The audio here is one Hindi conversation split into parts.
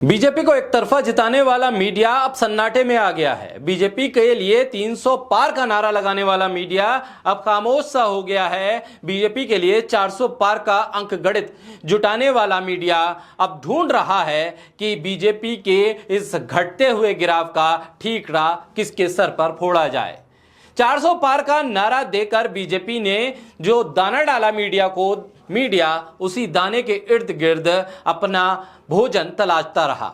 बीजेपी को एक तरफा जिताने वाला मीडिया अब सन्नाटे में आ गया है। बीजेपी के लिए 300 पार का नारा लगाने वाला मीडिया अब खामोश सा हो गया है। बीजेपी के लिए 400 पार का अंक गणित जुटाने वाला मीडिया अब ढूंढ रहा है कि बीजेपी के इस घटते हुए गिराव का ठीकरा किसके सर पर फोड़ा जाए। 400 पार का नारा देकर बीजेपी ने जो दाना डाला मीडिया को, मीडिया उसी दाने के इर्द गिर्द अपना भोजन तलाशता रहा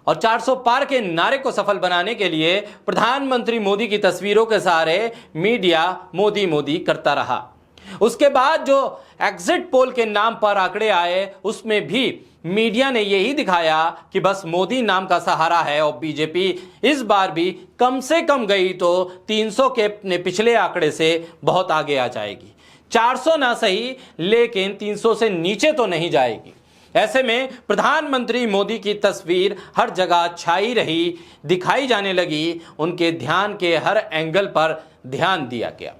और 400 पार के नारे को सफल बनाने के लिए प्रधानमंत्री मोदी की तस्वीरों के सहारे मीडिया मोदी मोदी करता रहा। उसके बाद जो एग्जिट पोल के नाम पर आंकड़े आए, उसमें भी मीडिया ने यही दिखाया कि बस मोदी नाम का सहारा है और बीजेपी इस बार भी कम से कम गई तो 300 के अपने पिछले आंकड़े से बहुत आगे आ जाएगी। 400 ना सही, लेकिन 300 से नीचे तो नहीं जाएगी। ऐसे में प्रधानमंत्री मोदी की तस्वीर हर जगह छाई रही, दिखाई जाने लगी। उनके ध्यान के हर एंगल पर ध्यान दिया गया।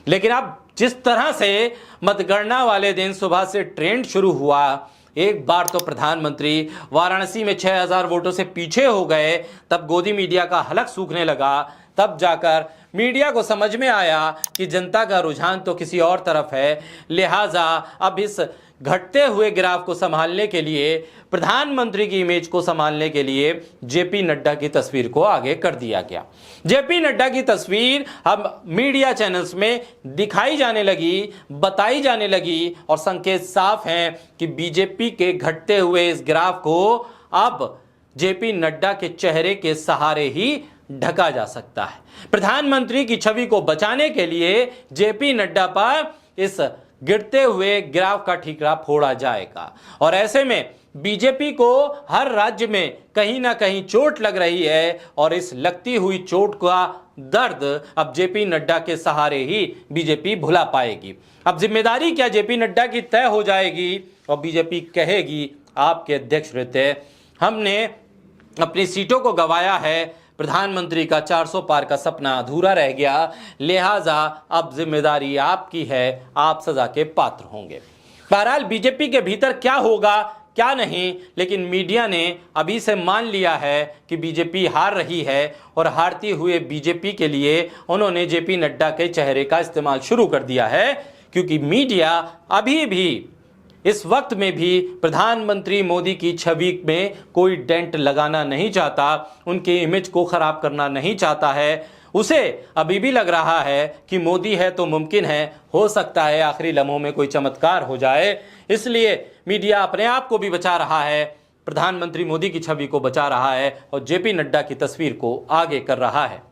लेकिन अब जिस तरह से मतगणना वाले दिन सुबह से ट्रेंड शुरू हुआ, एक बार तो प्रधानमंत्री वाराणसी में 6000 वोटों से पीछे हो गए, तब गोदी मीडिया का हलक सूखने लगा। तब जाकर मीडिया को समझ में आया कि जनता का रुझान तो किसी और तरफ है। लिहाजा अब इस घटते हुए ग्राफ को संभालने के लिए, प्रधानमंत्री की इमेज को संभालने के लिए जेपी नड्डा की तस्वीर को आगे कर दिया गया। जेपी नड्डा की तस्वीर अब मीडिया चैनल्स में दिखाई जाने लगी, बताई जाने लगी और संकेत साफ हैं कि बीजेपी के घटते हुए इस ग्राफ को अब जेपी नड्डा के चेहरे के सहारे ही ढका जा सकता है। प्रधानमंत्री की छवि को बचाने के लिए जेपी नड्डा पर इस गिरते हुए ग्राफ का ठीकरा फोड़ा जाएगा और ऐसे में बीजेपी को हर राज्य में कहीं ना कहीं चोट लग रही है और इस लगती हुई चोट का दर्द अब जेपी नड्डा के सहारे ही बीजेपी भुला पाएगी। अब जिम्मेदारी क्या जेपी नड्डा की तय हो जाएगी और बीजेपी कहेगी, आपके अध्यक्ष रहते हमने अपनी सीटों को गंवाया है, प्रधानमंत्री का 400 पार का सपना अधूरा रह गया, लिहाजा अब जिम्मेदारी आपकी है, आप सजा के पात्र होंगे। बहरहाल बीजेपी के भीतर क्या होगा क्या नहीं, लेकिन मीडिया ने अभी से मान लिया है कि बीजेपी हार रही है और हारती हुए बीजेपी के लिए उन्होंने जेपी नड्डा के चेहरे का इस्तेमाल शुरू कर दिया है, क्योंकि मीडिया अभी भी इस वक्त में भी प्रधानमंत्री मोदी की छवि में कोई डेंट लगाना नहीं चाहता, उनके इमेज को खराब करना नहीं चाहता है। उसे अभी भी लग रहा है कि मोदी है तो मुमकिन है, हो सकता है आखिरी लम्हों में कोई चमत्कार हो जाए। इसलिए मीडिया अपने आप को भी बचा रहा है, प्रधानमंत्री मोदी की छवि को बचा रहा है और जेपी नड्डा की तस्वीर को आगे कर रहा है।